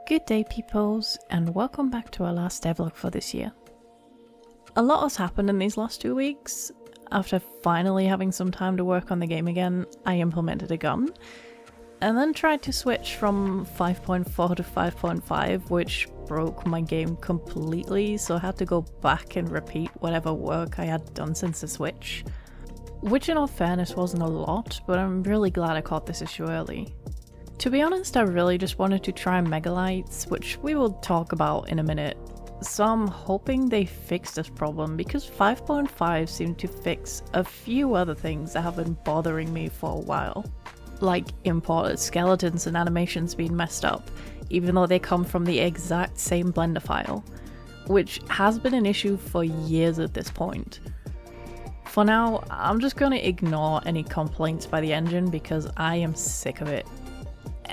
Good day peoples, and welcome back to our last devlog for this year. A lot has happened in these last 2 weeks. After finally having some time to work on the game again, I implemented a gun, and then tried to switch from 5.4 to 5.5, which broke my game completely, so I had to go back and repeat whatever work I had done since the switch. Which in all fairness wasn't a lot, but I'm really glad I caught this issue early. To be honest, I really just wanted to try megalites, which we will talk about in a minute. So I'm hoping they fix this problem because 5.5 seemed to fix a few other things that have been bothering me for a while. Like imported skeletons and animations being messed up, even though they come from the exact same Blender file, which has been an issue for years at this point. For now, I'm just going to ignore any complaints by the engine because I am sick of it.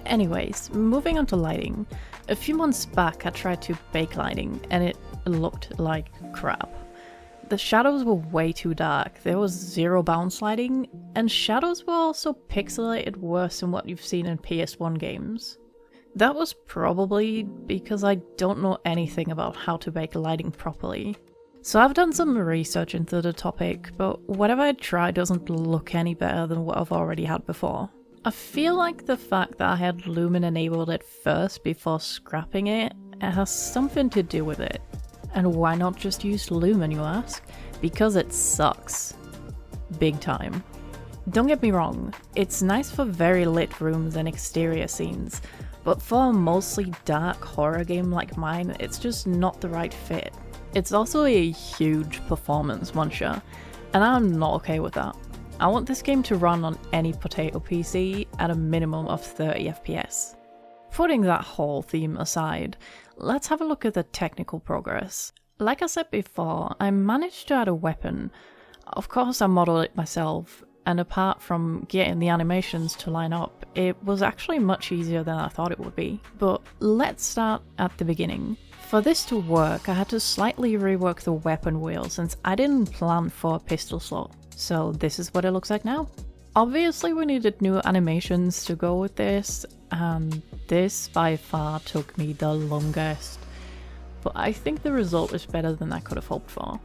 Anyways, moving on to lighting. A few months back I tried to bake lighting and it looked like crap. The shadows were way too dark, there was zero bounce lighting, and shadows were also pixelated worse than what you've seen in PS1 games. That was probably because I don't know anything about how to bake lighting properly. So I've done some research into the topic, but whatever I try doesn't look any better than what I've already had before. I feel like the fact that I had Lumen enabled at first before scrapping it has something to do with it. And why not just use Lumen, you ask? Because it sucks. Big time. Don't get me wrong, it's nice for very lit rooms and exterior scenes, but for a mostly dark horror game like mine, it's just not the right fit. It's also a huge performance muncher, and I'm not okay with that. I want this game to run on any potato PC at a minimum of 30 FPS. Putting that whole theme aside, let's have a look at the technical progress. Like I said before, I managed to add a weapon. Of course I modeled it myself, and apart from getting the animations to line up, it was actually much easier than I thought it would be. But let's start at the beginning. For this to work, I had to slightly rework the weapon wheel since I didn't plan for a pistol slot. So this is what it looks like now. Obviously we needed new animations to go with this, and this by far took me the longest. But I think the result is better than I could have hoped for.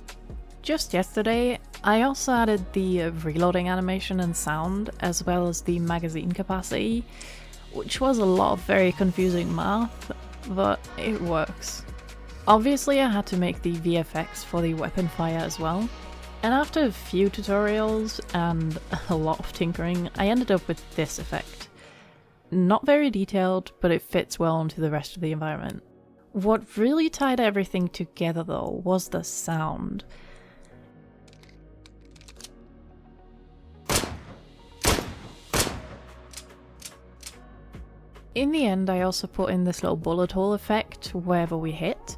Just yesterday, I also added the reloading animation and sound, as well as the magazine capacity, which was a lot of very confusing math, but it works. Obviously I had to make the VFX for the weapon fire as well. And after a few tutorials and a lot of tinkering, I ended up with this effect. Not very detailed, but it fits well into the rest of the environment. What really tied everything together though was the sound. In the end, I also put in this little bullet hole effect wherever we hit.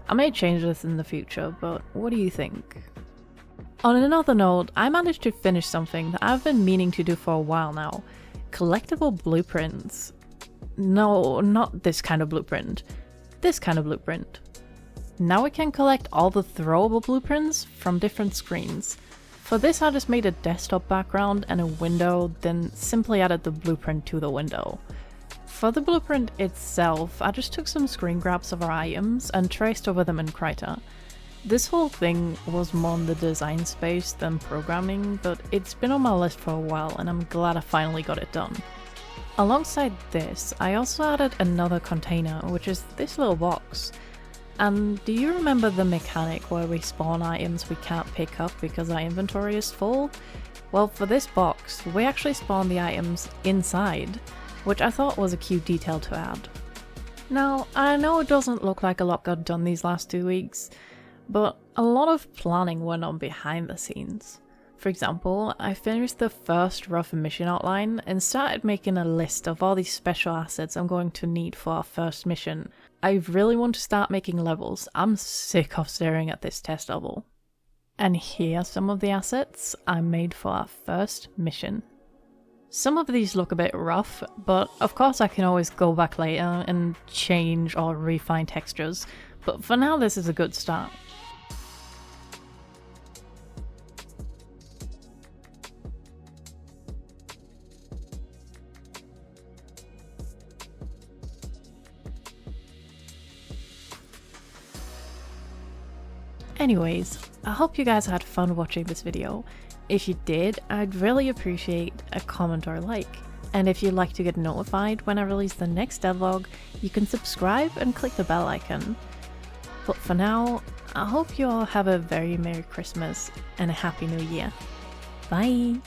I may change this in the future, but what do you think? On another note, I managed to finish something that I've been meaning to do for a while now. Collectible blueprints. No, not this kind of blueprint. This kind of blueprint. Now we can collect all the throwable blueprints from different screens. For this I just made a desktop background and a window, then simply added the blueprint to the window. For the blueprint itself, I just took some screen grabs of our items and traced over them in Krita. This whole thing was more in the design space than programming, but it's been on my list for a while and I'm glad I finally got it done. Alongside this, I also added another container, which is this little box. And do you remember the mechanic where we spawn items we can't pick up because our inventory is full? Well, for this box, we actually spawn the items inside, which I thought was a cute detail to add. Now, I know it doesn't look like a lot got done these last 2 weeks, but a lot of planning went on behind the scenes. For example, I finished the first rough mission outline and started making a list of all these special assets I'm going to need for our first mission. I really want to start making levels. I'm sick of staring at this test level. And here are some of the assets I made for our first mission. Some of these look a bit rough, but of course I can always go back later and change or refine textures, but for now this is a good start. Anyways, I hope you guys had fun watching this video. If you did, I'd really appreciate a comment or a like. And if you'd like to get notified when I release the next devlog, you can subscribe and click the bell icon. But for now, I hope you all have a very Merry Christmas and a Happy New Year. Bye!